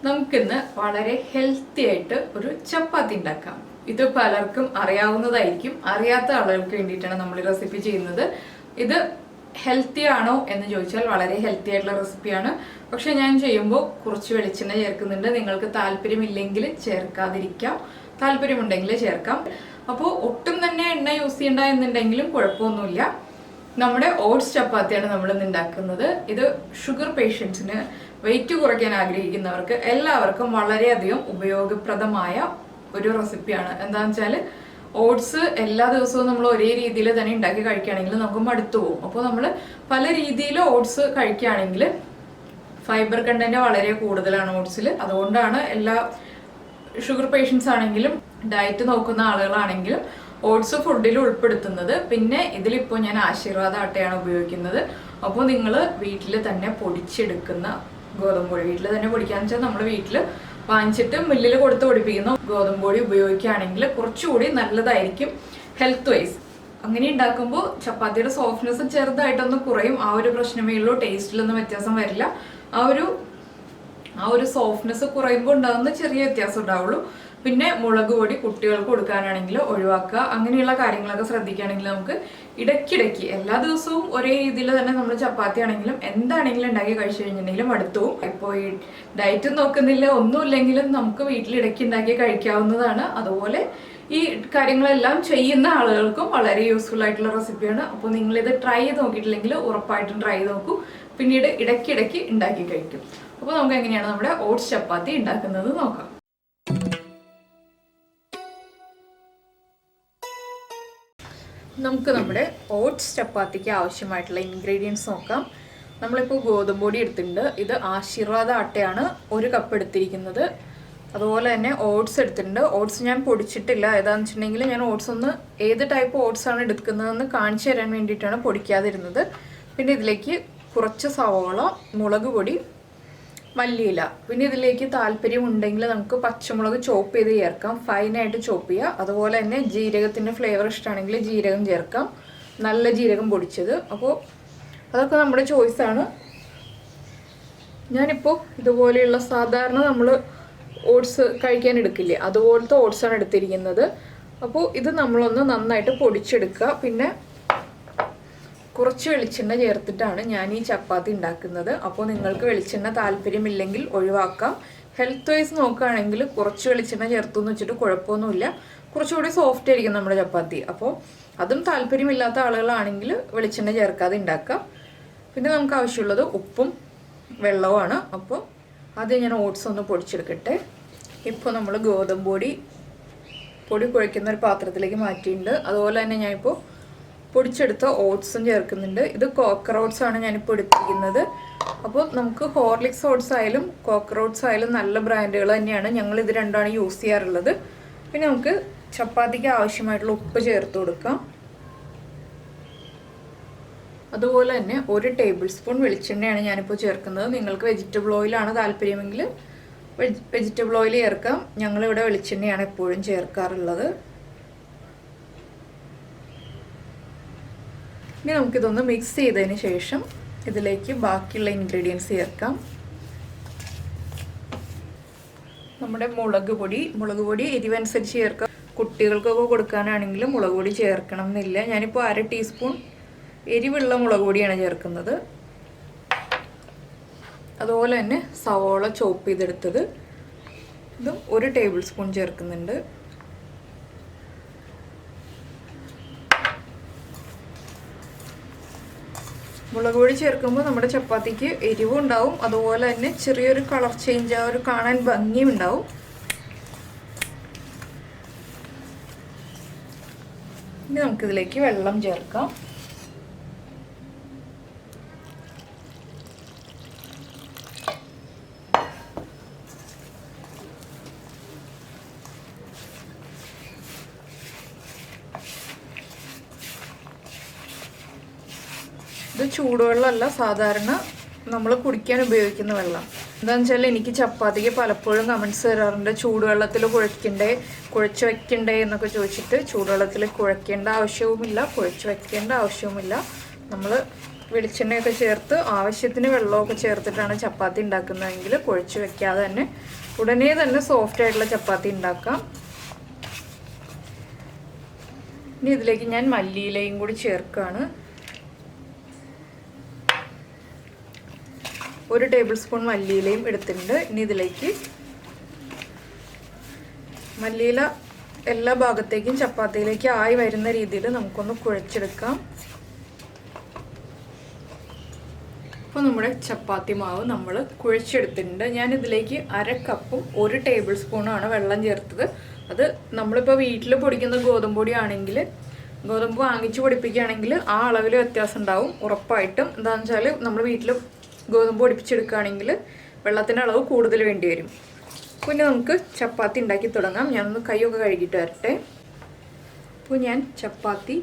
നമുക്കിന്ന് വളരെ ഹെൽത്തി ആയിട്ട് ഒരു ചപ്പാത്തി ഉണ്ടാക്കാം. ഇത് പലർക്കും അറിയാവുന്നതായിരിക്കും. അറിയാത്ത ആളുകൾക്ക് വേണ്ടിയിട്ടാണ് നമ്മൾ ഈ റെസിപ്പി ചെയ്യുന്നത്. ഇത് ഹെൽത്തി ആണോ എന്ന് ചോദിച്ചാൽ വളരെ ഹെൽത്തി ആയിട്ടുള്ള റെസിപ്പിയാണ്. പക്ഷെ ഞാൻ ചെയ്യുമ്പോൾ കുറച്ച് വെളിച്ചെണ്ണ ചേർക്കുന്നുണ്ട്. നിങ്ങൾക്ക് താല്പര്യമില്ലെങ്കിൽ ചേർക്കാതിരിക്കാം, താല്പര്യമുണ്ടെങ്കിൽ ചേർക്കാം. അപ്പോൾ ഒട്ടും തന്നെ എണ്ണ യൂസ് ചെയ്യണ്ട എന്നുണ്ടെങ്കിലും കുഴപ്പമൊന്നുമില്ല. നമ്മുടെ ഓട്സ് ചപ്പാത്തിയാണ് നമ്മൾ ഇന്ന് ഉണ്ടാക്കുന്നത്. ഇത് ഷുഗർ പേഷ്യൻസിന്, വെയിറ്റ് കുറയ്ക്കാൻ ആഗ്രഹിക്കുന്നവർക്ക് എല്ലാവർക്കും വളരെയധികം ഉപയോഗപ്രദമായ ഒരു റെസിപ്പിയാണ്. എന്താണെന്ന് വെച്ചാൽ ഓട്സ് എല്ലാ ദിവസവും നമ്മൾ ഒരേ രീതിയിൽ തന്നെ ഉണ്ടാക്കി കഴിക്കുകയാണെങ്കിൽ നമുക്ക് മടുത്തു പോകും. അപ്പോൾ നമ്മൾ പല രീതിയിൽ ഓട്സ് കഴിക്കുകയാണെങ്കിൽ ഫൈബർ കണ്ടന്റ് വളരെ കൂടുതലാണ് ഓട്സിൽ. അതുകൊണ്ടാണ് എല്ലാ ഷുഗർ പേഷ്യൻസ് ആണെങ്കിലും ഡയറ്റ് നോക്കുന്ന ആളുകളാണെങ്കിലും ഓട്സ് ഫുഡിൽ ഉൾപ്പെടുത്തുന്നത്. പിന്നെ ഇതിലിപ്പോൾ ഞാൻ ആശീർവാദ ആട്ടയാണ് ഉപയോഗിക്കുന്നത്. അപ്പോൾ നിങ്ങൾ വീട്ടിൽ തന്നെ പൊടിച്ചെടുക്കുന്ന ഗോതമ്പ് പൊടി, വീട്ടിൽ തന്നെ പൊടിക്കാന്ന് വെച്ചാൽ നമ്മൾ വീട്ടിൽ വാങ്ങിച്ചിട്ട് മില്ലിൽ കൊടുത്ത് പൊടിപ്പിക്കുന്ന ഗോതമ്പ് പൊടി ഉപയോഗിക്കുകയാണെങ്കിൽ കുറച്ചുകൂടി നല്ലതായിരിക്കും ഹെൽത്ത് വൈസ്. അങ്ങനെ ഉണ്ടാക്കുമ്പോൾ ചപ്പാത്തിയുടെ സോഫ്റ്റ്നെസ് ചെറുതായിട്ടൊന്ന് കുറയും. ആ ഒരു പ്രശ്നമേ ഉള്ളൂ. ടേസ്റ്റിലൊന്നും വ്യത്യാസം വരില്ല. ആ ഒരു സോഫ്റ്റ്നെസ് കുറയുമ്പോൾ ഉണ്ടാകുന്ന ചെറിയ വ്യത്യാസം ഉണ്ടാവുള്ളൂ. പിന്നെ മുളക് പൊടി കുട്ടികൾക്ക് കൊടുക്കാനാണെങ്കിൽ ഒഴിവാക്കുക. അങ്ങനെയുള്ള കാര്യങ്ങളൊക്കെ ശ്രദ്ധിക്കുകയാണെങ്കിൽ നമുക്ക് ഇടയ്ക്കിടയ്ക്ക് എല്ലാ ദിവസവും ഒരേ രീതിയിൽ തന്നെ നമ്മൾ ചപ്പാത്തി ആണെങ്കിലും എന്താണെങ്കിലും ഉണ്ടാക്കി കഴിച്ചു കഴിഞ്ഞിട്ടുണ്ടെങ്കിലും അടുത്തും. ഇപ്പോൾ ഈ ഡയറ്റ് നോക്കുന്നില്ല ഒന്നുമില്ലെങ്കിലും നമുക്ക് വീട്ടിൽ ഇടയ്ക്ക് ഉണ്ടാക്കി കഴിക്കാവുന്നതാണ്. അതുപോലെ ഈ കാര്യങ്ങളെല്ലാം ചെയ്യുന്ന ആളുകൾക്കും വളരെ യൂസ്ഫുൾ ആയിട്ടുള്ള റെസിപ്പിയാണ്. അപ്പോൾ നിങ്ങളിത് ട്രൈ ചെയ്ത് നോക്കിയിട്ടില്ലെങ്കിൽ ഉറപ്പായിട്ടും ട്രൈ ചെയ്ത് നോക്കൂ. പിന്നീട് ഇടയ്ക്കിടയ്ക്ക് ഉണ്ടാക്കി കഴിക്കും. അപ്പോൾ നമുക്ക് എങ്ങനെയാണ് നമ്മുടെ ഓട്സ് ചപ്പാത്തി ഉണ്ടാക്കുന്നത് നോക്കാം. നമുക്ക് നമ്മുടെ ഓട്സ് ചപ്പാത്തിക്ക് ആവശ്യമായിട്ടുള്ള ഇൻഗ്രീഡിയൻസ് നോക്കാം. നമ്മളിപ്പോൾ ഗോതമ്പ് പൊടി എടുത്തിട്ടുണ്ട്. ഇത് ആശീർവാദ ആട്ടയാണ് 1 കപ്പ് എടുത്തിരിക്കുന്നത്. അതുപോലെ തന്നെ ഓട്സ് എടുത്തിട്ടുണ്ട്. ഓട്സ് ഞാൻ പൊടിച്ചിട്ടില്ല. ഏതാണെന്ന് വെച്ചിട്ടുണ്ടെങ്കിൽ ഞാൻ ഓട്സ് ഒന്ന് ഏത് ടൈപ്പ് ഓട്സ് ആണ് എടുക്കുന്നതെന്ന് കാണിച്ചു തരാൻ വേണ്ടിയിട്ടാണ് പൊടിക്കാതിരുന്നത്. പിന്നെ ഇതിലേക്ക് കുറച്ച് സവോള, മുളക് പൊടി, മല്ലിയില. പിന്നെ ഇതിലേക്ക് താല്പര്യമുണ്ടെങ്കിൽ നമുക്ക് പച്ചമുളക് ചോപ്പ് ചെയ്ത് ചേർക്കാം, ഫൈനായിട്ട് ചോപ്പ് ചെയ്യുക. അതുപോലെ തന്നെ ജീരകത്തിൻ്റെ ഫ്ലേവർ ഇഷ്ടമാണെങ്കിൽ ജീരകം ചേർക്കാം, നല്ല ജീരകം പൊടിച്ചത്. അപ്പോൾ അതൊക്കെ നമ്മുടെ ചോയ്സാണ്. ഞാനിപ്പോൾ ഇതുപോലെയുള്ള സാധാരണ നമ്മൾ ഓട്സ് കഴിക്കാൻ എടുക്കില്ലേ, അതുപോലത്തെ ഓട്സാണ് എടുത്തിരിക്കുന്നത്. അപ്പോൾ ഇത് നമ്മളൊന്ന് നന്നായിട്ട് പൊടിച്ചെടുക്കുക. പിന്നെ കുറച്ച് വെളിച്ചെണ്ണ ചേർത്തിട്ടാണ് ഞാൻ ഈ ചപ്പാത്തി ഉണ്ടാക്കുന്നത്. അപ്പോൾ നിങ്ങൾക്ക് വെളിച്ചെണ്ണ താല്പര്യമില്ലെങ്കിൽ ഒഴിവാക്കാം. ഹെൽത്ത് വൈസ് നോക്കുകയാണെങ്കിൽ കുറച്ച് വെളിച്ചെണ്ണ ചേർത്തു എന്ന് വെച്ചിട്ട് കുഴപ്പമൊന്നുമില്ല. കുറച്ചുകൂടി സോഫ്റ്റ് ആയിരിക്കും നമ്മുടെ ചപ്പാത്തി. അപ്പോൾ അതും താല്പര്യമില്ലാത്ത ആളുകളാണെങ്കിൽ വെളിച്ചെണ്ണ ചേർക്കാതെ ഉണ്ടാക്കാം. പിന്നെ നമുക്ക് ആവശ്യമുള്ളത് ഉപ്പും വെള്ളവുമാണ്. അപ്പോൾ ആദ്യം ഞാൻ ഓട്സ് ഒന്ന് പൊടിച്ചെടുക്കട്ടെ. ഇപ്പോൾ നമ്മൾ ഗോതമ്പ് പൊടി കുഴയ്ക്കുന്ന ഒരു പാത്രത്തിലേക്ക് മാറ്റിയിട്ടുണ്ട്. അതുപോലെ തന്നെ ഞാനിപ്പോൾ പൊടിച്ചെടുത്ത ഓട്സും ചേർക്കുന്നുണ്ട്. ഇത് കോക്കർ ഓട്സ് ആണ് ഞാനിപ്പോൾ എടുത്തിരിക്കുന്നത്. അപ്പോൾ നമുക്ക് ഹോർലിക്സ് ഓട്സ് ആയാലും കോക്കർ ഓട്സ് ആയാലും നല്ല ബ്രാൻഡുകൾ തന്നെയാണ്. ഞങ്ങൾ ഇത് രണ്ടാണ് യൂസ് ചെയ്യാറുള്ളത്. പിന്നെ നമുക്ക് ചപ്പാത്തിക്ക് ആവശ്യമായിട്ടുള്ള ഉപ്പ് ചേർത്ത് കൊടുക്കാം. അതുപോലെ തന്നെ 1 ടേബിൾ സ്പൂൺ വെളിച്ചെണ്ണയാണ് ഞാനിപ്പോൾ ചേർക്കുന്നത്. നിങ്ങൾക്ക് വെജിറ്റബിൾ ഓയിലാണ് താല്പര്യമെങ്കിൽ വെജിറ്റബിൾ ഓയിൽ ചേർക്കാം. ഞങ്ങളിവിടെ വെളിച്ചെണ്ണയാണ് എപ്പോഴും ചേർക്കാറുള്ളത്. ഇനി നമുക്കിതൊന്ന് മിക്സ് ചെയ്തതിന് ശേഷം ഇതിലേക്ക് ബാക്കിയുള്ള ഇൻഗ്രീഡിയൻസ് ചേർക്കാം. നമ്മുടെ മുളക് പൊടി എരിവനുസരിച്ച് ചേർക്കാം. കുട്ടികൾക്കൊക്കെ കൊടുക്കാനാണെങ്കിലും മുളക് പൊടി ചേർക്കണം എന്നില്ല. ഞാനിപ്പോൾ 1/2 ടീസ്പൂൺ എരിവുള്ള മുളക് പൊടിയാണ് ചേർക്കുന്നത്. അതുപോലെ തന്നെ സവോള ചോപ്പ് ചെയ്തെടുത്തത് ഇതും 1 ടേബിൾ സ്പൂൺ ചേർക്കുന്നുണ്ട്. മുളക് പൊടി ചേർക്കുമ്പോൾ നമ്മുടെ ചപ്പാത്തിക്ക് എരിവും ഉണ്ടാവും. അതുപോലെ തന്നെ ചെറിയൊരു കളർ ചേഞ്ച്, ആ ഒരു കാണാൻ ഭംഗിയും ഉണ്ടാവും. ഇനി നമുക്കിതിലേക്ക് വെള്ളം ചേർക്കാം. ഇത് ചൂടുവെള്ളമല്ല, സാധാരണ നമ്മൾ കുടിക്കാൻ ഉപയോഗിക്കുന്ന വെള്ളം. എന്താണെന്ന് വെച്ചാൽ എനിക്ക് ചപ്പാത്തിക്ക് പലപ്പോഴും കമൻറ്റ്സ് തരാറുണ്ട്, ചൂടുവെള്ളത്തിൽ കുഴച്ച് വെക്കണ്ടേ എന്നൊക്കെ ചോദിച്ചിട്ട്. ചൂടുവെള്ളത്തിൽ കുഴക്കേണ്ട ആവശ്യവുമില്ല, കുഴച്ച് വെക്കേണ്ട ആവശ്യവുമില്ല. നമ്മൾ വെളിച്ചെണ്ണയൊക്കെ ചേർത്ത് ആവശ്യത്തിന് വെള്ളമൊക്കെ ചേർത്തിട്ടാണ് ചപ്പാത്തി ഉണ്ടാക്കുന്നതെങ്കിൽ കുഴച്ച് വെക്കാതെ തന്നെ ഉടനെ തന്നെ സോഫ്റ്റ് ആയിട്ടുള്ള ചപ്പാത്തി ഉണ്ടാക്കാം. ഇനി ഇതിലേക്ക് ഞാൻ മല്ലിയിലയും കൂടി ചേർക്കുകയാണ്. 1 ടേബിൾ സ്പൂൺ മല്ലിയിലയും എടുത്തിട്ടുണ്ട്. ഇനി ഇതിലേക്ക് മല്ലിയില എല്ലാ ഭാഗത്തേക്കും ചപ്പാത്തിയിലേക്ക് ആയി വരുന്ന രീതിയിൽ നമുക്കൊന്ന് കുഴച്ചെടുക്കാം. അപ്പോൾ നമ്മുടെ ചപ്പാത്തി മാവ് നമ്മൾ കുഴച്ചെടുത്തിട്ടുണ്ട്. ഞാനിതിലേക്ക് 1/2 കപ്പും 1 ടേബിൾ സ്പൂണാണ് വെള്ളം ചേർത്തത്. അത് നമ്മളിപ്പോൾ വീട്ടിൽ പൊടിക്കുന്ന ഗോതമ്പ് പൊടിയാണെങ്കിൽ, ഗോതമ്പ് വാങ്ങിച്ച് പൊടിപ്പിക്കുകയാണെങ്കിൽ ആ അളവിൽ വ്യത്യാസം ഉണ്ടാവും ഉറപ്പായിട്ടും. എന്താണെന്ന് വെച്ചാൽ നമ്മൾ വീട്ടിൽ ഗോതമ്പ് പൊടിപ്പിച്ചെടുക്കുകയാണെങ്കിൽ വെള്ളത്തിൻ്റെ അളവ് കൂടുതൽ വേണ്ടി വരും. പിന്നെ നമുക്ക് ചപ്പാത്തി ഉണ്ടാക്കി തുടങ്ങാം. ഞാനൊന്ന് കൈയൊക്കെ കഴുകിയിട്ട് വരട്ടെ. അപ്പോൾ ഞാൻ ചപ്പാത്തി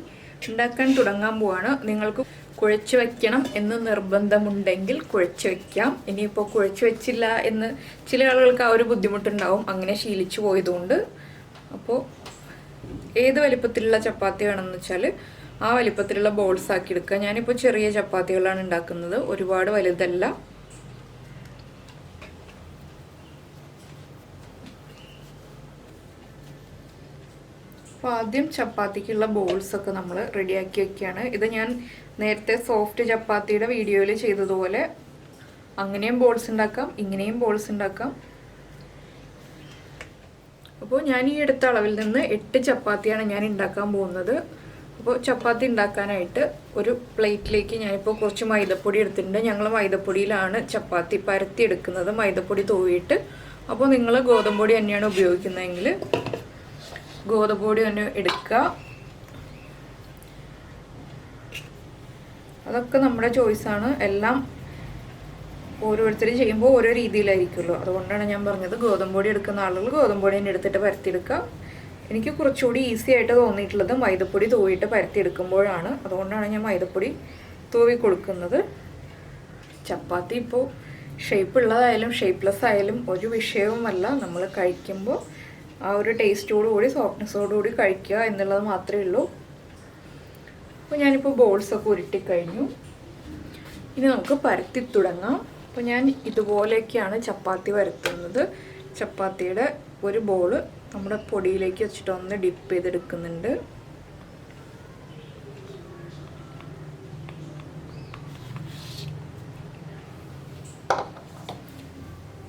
ഉണ്ടാക്കാൻ തുടങ്ങാൻ പോവാണ്. നിങ്ങൾക്ക് കുഴച്ച് വയ്ക്കണം എന്ന് നിർബന്ധമുണ്ടെങ്കിൽ കുഴച്ച് വയ്ക്കാം. ഇനിയിപ്പോൾ കുഴച്ച് വെച്ചില്ല എന്ന് ചില ആളുകൾക്ക് ആ ഒരു ബുദ്ധിമുട്ടുണ്ടാവും, അങ്ങനെ ശീലിച്ചു പോയതുകൊണ്ട്. അപ്പോൾ ഏത് വലിപ്പത്തിലുള്ള ചപ്പാത്തി വേണമെന്ന് വെച്ചാൽ ആ വലിപ്പത്തിലുള്ള ബോൾസ് ആക്കി എടുക്കുക. ഞാനിപ്പോൾ ചെറിയ ചപ്പാത്തികളാണ് ഉണ്ടാക്കുന്നത്, ഒരുപാട് വലുതല്ല. അപ്പോൾ ആദ്യം ചപ്പാത്തിക്കുള്ള ബോൾസൊക്കെ നമ്മൾ റെഡിയാക്കി വയ്ക്കുകയാണ്. ഇത് ഞാൻ നേരത്തെ സോഫ്റ്റ് ചപ്പാത്തിയുടെ വീഡിയോയിൽ ചെയ്തതുപോലെ അങ്ങനെയും ബോൾസ് ഉണ്ടാക്കാം, ഇങ്ങനെയും ബോൾസ് ഉണ്ടാക്കാം. അപ്പോൾ ഞാൻ ഈ എടുത്ത അളവിൽ നിന്ന് 8 ചപ്പാത്തിയാണ് ഞാൻ ഉണ്ടാക്കാൻ പോകുന്നത്. അപ്പോൾ ചപ്പാത്തി ഉണ്ടാക്കാനായിട്ട് ഒരു പ്ലേറ്റിലേക്ക് ഞാനിപ്പോൾ കുറച്ച് മൈദപ്പൊടി എടുത്തിട്ടുണ്ട്. ഞങ്ങൾ മൈദപ്പൊടിയിലാണ് ചപ്പാത്തി പരത്തി എടുക്കുന്നത്, മൈദപ്പൊടി തൂവിയിട്ട്. അപ്പോൾ നിങ്ങൾ ഗോതമ്പ് പൊടി തന്നെയാണ് ഉപയോഗിക്കുന്നതെങ്കിൽ ഗോതമ്പ് പൊടി തന്നെ എടുക്കുക. അതൊക്കെ നമ്മുടെ ചോയ്സാണ്. എല്ലാം ഓരോരുത്തർ ചെയ്യുമ്പോൾ ഓരോ രീതിയിലായിരിക്കുമല്ലോ. അതുകൊണ്ടാണ് ഞാൻ പറഞ്ഞത് ഗോതമ്പ് പൊടി എടുക്കുന്ന ആളുകൾ ഗോതമ്പ് പൊടി തന്നെ എടുത്തിട്ട് പരത്തിയെടുക്കുക. എനിക്ക് കുറച്ചുകൂടി ഈസി ആയിട്ട് തോന്നിയിട്ടുള്ളത് മൈദപ്പൊടി തൂവിയിട്ട് പരത്തിയെടുക്കുമ്പോഴാണ്. അതുകൊണ്ടാണ് ഞാൻ മൈദപ്പൊടി തൂവി കൊടുക്കുന്നത്. ചപ്പാത്തി ഇപ്പോൾ ഷേപ്പ് ഉള്ളതായാലും ഷേപ്പ്ലെസ് ആയാലും ഒരു വിഷയവുമല്ല. നമ്മൾ കഴിക്കുമ്പോൾ ആ ഒരു ടേസ്റ്റോടുകൂടി സോഫ്റ്റ്നെസ്സോടുകൂടി കഴിക്കുക എന്നുള്ളത് മാത്രമേ ഉള്ളൂ. അപ്പോൾ ഞാനിപ്പോൾ ബോൾസൊക്കെ ഉരുട്ടിക്കഴിഞ്ഞു. ഇനി നമുക്ക് പരത്തി തുടങ്ങാം. അപ്പോൾ ഞാൻ ഇതുപോലെയൊക്കെയാണ് ചപ്പാത്തി പരത്തുന്നത്. ചപ്പാത്തിയുടെ ഒരു ബോള് നമ്മുടെ പൊടിയിലേക്ക് വെച്ചിട്ട് ഒന്ന് ഡിപ്പ് ചെയ്തെടുക്കുന്നുണ്ട്.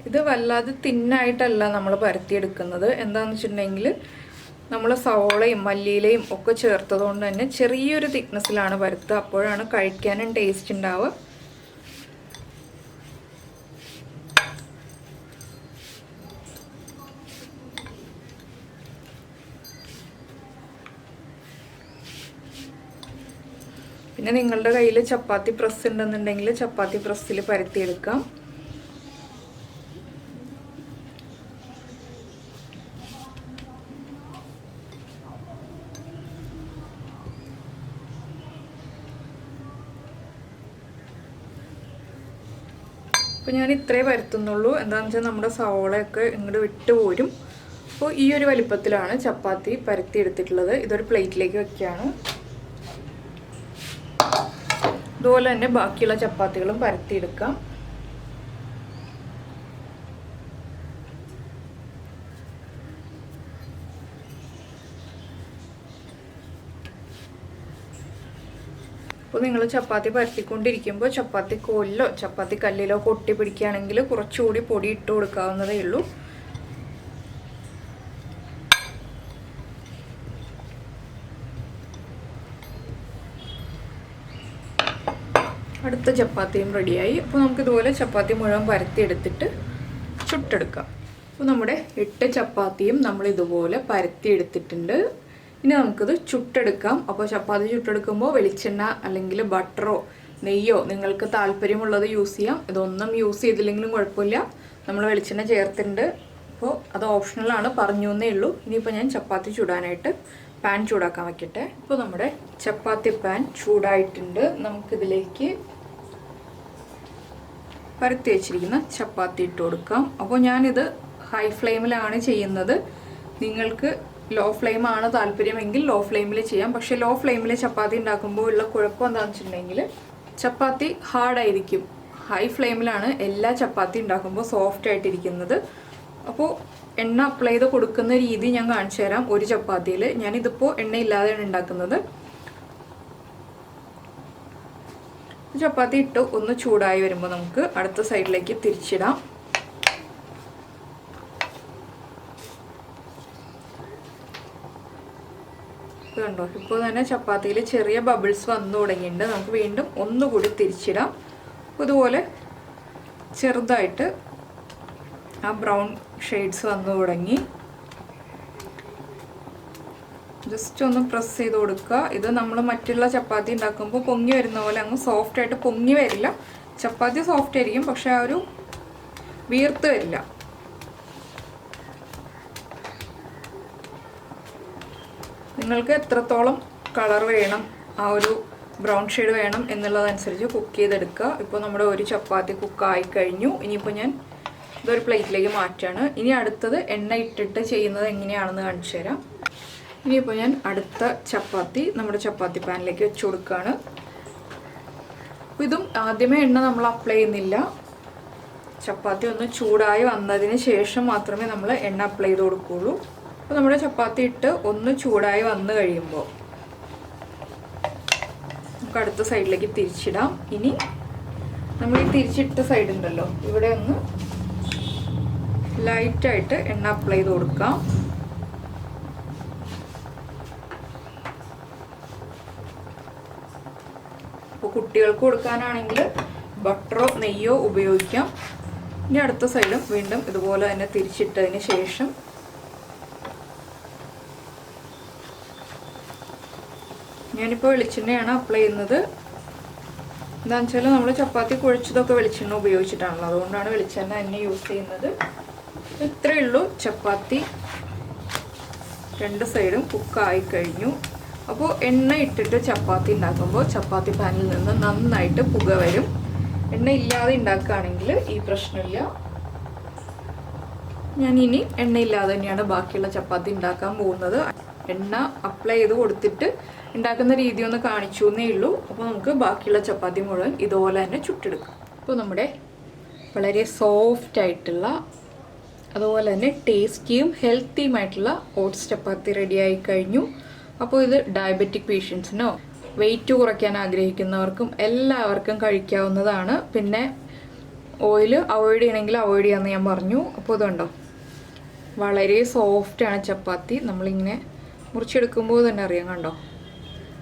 ഇത് വല്ലാതെ തിന്നായിട്ടല്ല നമ്മൾ പരത്തിയെടുക്കുന്നത്. എന്താണെന്ന് വെച്ചിട്ടുണ്ടെങ്കിൽ നമ്മൾ സവോളയും മല്ലിയിലയും ഒക്കെ ചേർത്തതുകൊണ്ട് തന്നെ ചെറിയൊരു തിക്നെസ്സിലാണ് പരത്തുക. അപ്പോഴാണ് കഴിക്കാനും ടേസ്റ്റ് ഉണ്ടാവുക. പിന്നെ നിങ്ങളുടെ കയ്യിൽ ചപ്പാത്തി പ്രസ് ഉണ്ടെന്നുണ്ടെങ്കിൽ ചപ്പാത്തി പ്രസ്സിൽ പരത്തിയെടുക്കാം. അപ്പോൾ ഞാൻ ഇത്രേ പരത്തുന്നുള്ളൂ. എന്താണെന്ന് വെച്ചാൽ നമ്മുടെ സവോളയൊക്കെ ഇങ്ങോട്ട് വിട്ട് പോരും. അപ്പോൾ ഈ ഒരു വലിപ്പത്തിലാണ് ചപ്പാത്തി പരത്തി എടുത്തിട്ടുള്ളത്. ഇതൊരു പ്ലേറ്റിലേക്ക് വെക്കുകയാണ്. ഇതുപോലെ തന്നെ ബാക്കിയുള്ള ചപ്പാത്തികളും പരത്തിയെടുക്കാം. അപ്പോൾ നിങ്ങൾ ചപ്പാത്തി പരത്തിക്കൊണ്ടിരിക്കുമ്പോൾ ചപ്പാത്തി കോലിലോ ചപ്പാത്തി കല്ലിലോ കൊട്ടി പിടിക്കുകയാണെങ്കിൽ കുറച്ചുകൂടി പൊടി ഇട്ട് കൊടുക്കാവുന്നതേ ഉള്ളൂ. അടുത്ത ചപ്പാത്തിയും റെഡിയായി. അപ്പോൾ നമുക്കിതുപോലെ ചപ്പാത്തി മുഴുവൻ പരത്തി എടുത്തിട്ട് ചുട്ടെടുക്കാം. അപ്പോൾ നമ്മുടെ 8 ചപ്പാത്തിയും നമ്മൾ ഇതുപോലെ പരത്തി എടുത്തിട്ടുണ്ട്. ഇനി നമുക്കിത് ചുട്ടെടുക്കാം. അപ്പോൾ ചപ്പാത്തി ചുട്ടെടുക്കുമ്പോൾ വെളിച്ചെണ്ണ അല്ലെങ്കിൽ ബട്ടറോ നെയ്യോ നിങ്ങൾക്ക് താല്പര്യമുള്ളത് യൂസ് ചെയ്യാം. ഇതൊന്നും യൂസ് ചെയ്തില്ലെങ്കിലും കുഴപ്പമില്ല, നമ്മൾ വെളിച്ചെണ്ണ ചേർത്തിട്ടുണ്ട്. അപ്പോൾ അത് ഓപ്ഷണലാണ്, പറഞ്ഞു എന്നേ ഉള്ളൂ. ഇനിയിപ്പോൾ ഞാൻ ചപ്പാത്തി ചുടാനായിട്ട് പാൻ ചൂടാക്കാൻ വയ്ക്കട്ടെ. ഇപ്പോൾ നമ്മുടെ ചപ്പാത്തി പാൻ ചൂടായിട്ടുണ്ട്. നമുക്കിതിലേക്ക് പരത്തി വെച്ചിരിക്കുന്ന ചപ്പാത്തി ഇട്ട് കൊടുക്കാം. അപ്പോൾ ഞാനിത് ഹൈ ഫ്ലെയിമിലാണ് ചെയ്യുന്നത്. നിങ്ങൾക്ക് ലോ ഫ്ലെയിമാണ് താല്പര്യമെങ്കിൽ ലോ ഫ്ലെയിമിൽ ചെയ്യാം. പക്ഷേ ലോ ഫ്ലെയിമിൽ ചപ്പാത്തി ഉണ്ടാക്കുമ്പോൾ ഉള്ള കുഴപ്പം എന്താണെന്ന് വെച്ചിട്ടുണ്ടെങ്കിൽ ചപ്പാത്തി ഹാർഡായിരിക്കും. ഹൈ ഫ്ലെയിമിലാണ് എല്ലാ ചപ്പാത്തി ഉണ്ടാക്കുമ്പോൾ സോഫ്റ്റ് ആയിട്ടിരിക്കുന്നത്. അപ്പോൾ എണ്ണ അപ്ലൈ ചെയ്ത് കൊടുക്കുന്ന രീതി ഞാൻ കാണിച്ചു തരാം. ഒരു ചപ്പാത്തിയിൽ ഞാനിതിപ്പോൾ എണ്ണയില്ലാതെയാണ് ഉണ്ടാക്കുന്നത്. ചപ്പാത്തി ഇട്ട് ഒന്ന് ചൂടായി വരുമ്പോൾ നമുക്ക് അടുത്ത സൈഡിലേക്ക് തിരിച്ചിടാം. കണ്ടോ, ഇപ്പോൾ തന്നെ ചപ്പാത്തിയിൽ ചെറിയ ബബിൾസ് വന്നു തുടങ്ങിയിട്ടുണ്ട്. നമുക്ക് വീണ്ടും ഒന്നുകൂടി തിരിച്ചിടാം. ഇതുപോലെ ചെറുതായിട്ട് ആ ബ്രൗൺ ഷെയ്ഡ്സ് വന്നു തുടങ്ങി. ജസ്റ്റ് ഒന്ന് പ്രസ് ചെയ്ത് കൊടുക്കുക. ഇത് നമ്മൾ മറ്റുള്ള ചപ്പാത്തി ഉണ്ടാക്കുമ്പോൾ പൊങ്ങി വരുന്ന പോലെ അങ്ങ് സോഫ്റ്റ് ആയിട്ട് പൊങ്ങി വരില്ല. ചപ്പാത്തി സോഫ്റ്റ് ആയിരിക്കും, പക്ഷെ ആ ഒരു വീർത്ത് വരില്ല. നിങ്ങൾക്ക് എത്രത്തോളം കളർ വേണം, ആ ഒരു ബ്രൗൺ ഷെയ്ഡ് വേണം എന്നുള്ളതനുസരിച്ച് കുക്ക് ചെയ്തെടുക്കുക. ഇപ്പോൾ നമ്മുടെ ഒരു ചപ്പാത്തി കുക്കായി കഴിഞ്ഞു. ഇനിയിപ്പോൾ ഞാൻ ഇതൊരു പ്ലേറ്റിലേക്ക് മാറ്റാണ്. ഇനി അടുത്തത് എണ്ണ ഇട്ടിട്ട് ചെയ്യുന്നത് എങ്ങനെയാണെന്ന് കാണിച്ചു തരാം. ഇനിയിപ്പോൾ ഞാൻ അടുത്ത ചപ്പാത്തി നമ്മുടെ ചപ്പാത്തി പാനിലേക്ക് വെച്ച് കൊടുക്കുകയാണ്. ഇതും ആദ്യമേ എണ്ണ നമ്മൾ അപ്ലൈ ചെയ്യുന്നില്ല. ചപ്പാത്തി ഒന്ന് ചൂടായി വന്നതിന് ശേഷം മാത്രമേ നമ്മൾ എണ്ണ അപ്ലൈ ചെയ്ത് കൊടുക്കുകയുള്ളൂ. അപ്പോൾ നമ്മുടെ ചപ്പാത്തി ഇട്ട് ഒന്ന് ചൂടായി വന്നു കഴിയുമ്പോൾ നമുക്ക് അടുത്ത സൈഡിലേക്ക് തിരിച്ചിടാം. ഇനി നമ്മൾ ഈ തിരിച്ചിട്ട സൈഡ് ഉണ്ടല്ലോ, ഇവിടെ ഒന്ന് ലൈറ്റായിട്ട് എണ്ണ അപ്ലൈ ചെയ്ത് കൊടുക്കാം. അപ്പോൾ കുട്ടികൾക്ക് കൊടുക്കാനാണെങ്കിൽ ബട്ടറോ നെയ്യോ ഉപയോഗിക്കാം. ഇനി അടുത്ത സൈഡും വീണ്ടും ഇതുപോലെ തന്നെ തിരിച്ചിട്ടതിന് ശേഷം ഞാനിപ്പോൾ വെളിച്ചെണ്ണയാണ് അപ്ലൈ ചെയ്യുന്നത്. എന്താണെന്ന് വെച്ചാൽ നമ്മൾ ചപ്പാത്തി കുഴച്ചതൊക്കെ വെളിച്ചെണ്ണ ഉപയോഗിച്ചിട്ടാണല്ലോ, അതുകൊണ്ടാണ് വെളിച്ചെണ്ണ തന്നെ യൂസ് ചെയ്യുന്നത്. ഇത്രയേ ഉള്ളൂ. ചപ്പാത്തി രണ്ട് സൈഡും കുക്കായി കഴിഞ്ഞു. അപ്പോൾ എണ്ണ ഇട്ടിട്ട് ചപ്പാത്തി ഉണ്ടാക്കുമ്പോൾ ചപ്പാത്തി പാനിൽ നിന്ന് നന്നായിട്ട് പുക വരും. എണ്ണ ഇല്ലാതെ ഉണ്ടാക്കുകയാണെങ്കിൽ ഈ പ്രശ്നമില്ല. ഞാനിനി എണ്ണയില്ലാതെ തന്നെയാണ് ബാക്കിയുള്ള ചപ്പാത്തി ഉണ്ടാക്കാൻ പോകുന്നത്. എണ്ണ അപ്ലൈ ചെയ്ത് കൊടുത്തിട്ട് ഉണ്ടാക്കുന്ന രീതി ഒന്ന് കാണിച്ചു എന്നേ ഉള്ളൂ. അപ്പോൾ നമുക്ക് ബാക്കിയുള്ള ചപ്പാത്തി മുഴുവൻ ഇതുപോലെ തന്നെ ചുട്ടെടുക്കാം. അപ്പോൾ നമ്മുടെ വളരെ സോഫ്റ്റ് ആയിട്ടുള്ള അതുപോലെ തന്നെ ടേസ്റ്റിയും ഹെൽത്തിയുമായിട്ടുള്ള ഓട്സ് ചപ്പാത്തി റെഡിയായി കഴിഞ്ഞു. അപ്പോൾ ഇത് ഡയബറ്റിക് പേഷ്യൻസിനോ വെയിറ്റ് കുറയ്ക്കാൻ ആഗ്രഹിക്കുന്നവർക്കും എല്ലാവർക്കും കഴിക്കാവുന്നതാണ്. പിന്നെ ഓയിൽ അവോയ്ഡ് ചെയ്യണമെങ്കിൽ അവോയ്ഡ് ചെയ്യാമെന്ന് ഞാൻ പറഞ്ഞു. അപ്പോൾ ഇതുണ്ടോ, വളരെ സോഫ്റ്റാണ് ചപ്പാത്തി. നമ്മളിങ്ങനെ മുറിച്ചെടുക്കുമ്പോൾ തന്നെ അറിയാം, കണ്ടോ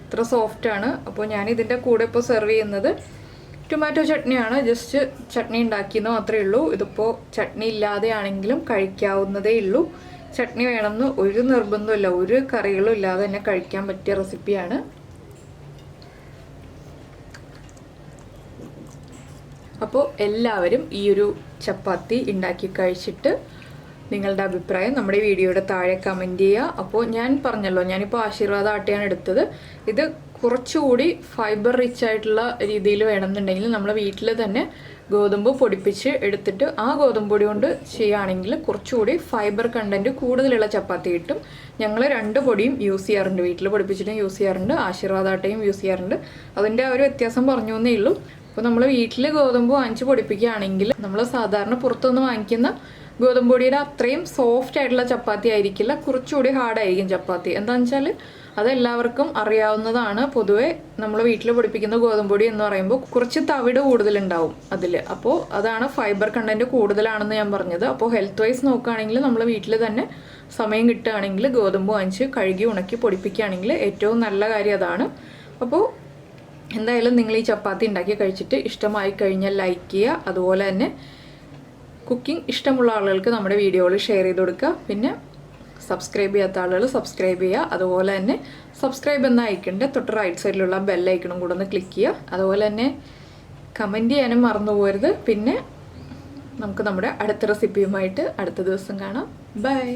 ഇത്ര സോഫ്റ്റാണ്. അപ്പോൾ ഞാൻ ഇതിൻ്റെ കൂടെ ഇപ്പോൾ സെർവ് ചെയ്യുന്നത് ടൊമാറ്റോ ചട്നിയാണ്. ജസ്റ്റ് ചട്നി ഉണ്ടാക്കിയെന്ന് മാത്രമേ ഉള്ളൂ. ഇതിപ്പോൾ ചട്നി ഇല്ലാതെ ആണെങ്കിലും കഴിക്കാവുന്നതേ ഉള്ളൂ. ചട്നി വേണമെന്ന് ഒരു നിർബന്ധമില്ല. ഒരു കറികളും ഇല്ലാതെ തന്നെ കഴിക്കാൻ പറ്റിയ റെസിപ്പിയാണ്. അപ്പോൾ എല്ലാവരും ഈ ഒരു ചപ്പാത്തി ഉണ്ടാക്കി കഴിച്ചിട്ട് നിങ്ങളുടെ അഭിപ്രായം നമ്മുടെ വീഡിയോയുടെ താഴെ കമൻറ്റ് ചെയ്യുക. അപ്പോൾ ഞാൻ പറഞ്ഞല്ലോ, ഞാനിപ്പോൾ ആശീർവാദ ആട്ടയാണ് എടുത്തത്. ഇത് കുറച്ചുകൂടി ഫൈബർ റിച്ച് ആയിട്ടുള്ള രീതിയിൽ വേണമെന്നുണ്ടെങ്കിൽ നമ്മൾ വീട്ടിൽ തന്നെ ഗോതമ്പ് പൊടിപ്പിച്ച് എടുത്തിട്ട് ആ ഗോതമ്പ് പൊടി കൊണ്ട് ചെയ്യുകയാണെങ്കിൽ കുറച്ചുകൂടി ഫൈബർ കണ്ടൻറ്റ് കൂടുതലുള്ള ചപ്പാത്തി കിട്ടും. ഞങ്ങൾ രണ്ട് പൊടിയും യൂസ് ചെയ്യാറുണ്ട്, വീട്ടിൽ പൊടിപ്പിച്ചിട്ടും യൂസ് ചെയ്യാറുണ്ട്, ആശീർവാദ ആട്ടയും യൂസ് ചെയ്യാറുണ്ട്. അതിൻ്റെ ആ ഒരു വ്യത്യാസം പറഞ്ഞു എന്നേ ഉള്ളൂ. അപ്പോൾ നമ്മൾ വീട്ടിൽ ഗോതമ്പ് വാങ്ങിച്ച് പൊടിപ്പിക്കുകയാണെങ്കിൽ നമ്മൾ സാധാരണ പുറത്തുനിന്ന് വാങ്ങിക്കുന്ന ഗോതമ്പ് പൊടിയുടെ അത്രയും സോഫ്റ്റ് ആയിട്ടുള്ള ചപ്പാത്തി ആയിരിക്കില്ല, കുറച്ചുകൂടി ഹാർഡായിരിക്കും ചപ്പാത്തി. എന്താണെന്ന് വെച്ചാൽ അതെല്ലാവർക്കും അറിയാവുന്നതാണ്. പൊതുവെ നമ്മൾ വീട്ടിൽ പൊടിപ്പിക്കുന്ന ഗോതമ്പ് പൊടി എന്ന് പറയുമ്പോൾ കുറച്ച് തവിട് കൂടുതലുണ്ടാവും അതിൽ. അപ്പോൾ അതാണ് ഫൈബർ കണ്ടൻറ്റ് കൂടുതലാണെന്ന് ഞാൻ പറഞ്ഞത്. അപ്പോൾ ഹെൽത്ത് വൈസ് നോക്കുകയാണെങ്കിൽ നമ്മൾ വീട്ടിൽ തന്നെ സമയം കിട്ടുകയാണെങ്കിൽ ഗോതമ്പ് വാങ്ങിച്ച് കഴുകി ഉണക്കി പൊടിപ്പിക്കുകയാണെങ്കിൽ ഏറ്റവും നല്ല കാര്യം അതാണ്. അപ്പോൾ എന്തായാലും നിങ്ങൾ ഈ ചപ്പാത്തി ഉണ്ടാക്കി കഴിച്ചിട്ട് ഇഷ്ടമായി കഴിഞ്ഞാൽ ലൈക്ക് ചെയ്യുക. അതുപോലെ തന്നെ കുക്കിംഗ് ഇഷ്ടമുള്ള ആളുകൾക്ക് നമ്മുടെ വീഡിയോകൾ ഷെയർ ചെയ്ത് കൊടുക്കുക. പിന്നെ സബ്സ്ക്രൈബ് ചെയ്യാത്ത ആളുകൾ സബ്സ്ക്രൈബ് ചെയ്യുക. അതുപോലെ തന്നെ സബ്സ്ക്രൈബ് എന്ന ഐക്കണിൻ്റെ തൊട്ട് റൈറ്റ് സൈഡിലുള്ള ബെൽ ഐക്കണും കൂടെ ഒന്ന് ക്ലിക്ക് ചെയ്യുക. അതുപോലെ തന്നെ കമൻറ്റ് ചെയ്യാനും മറന്നു പോകരുത്. പിന്നെ നമുക്ക് നമ്മുടെ അടുത്ത റെസിപ്പിയുമായിട്ട് അടുത്ത ദിവസം കാണാം. ബൈ.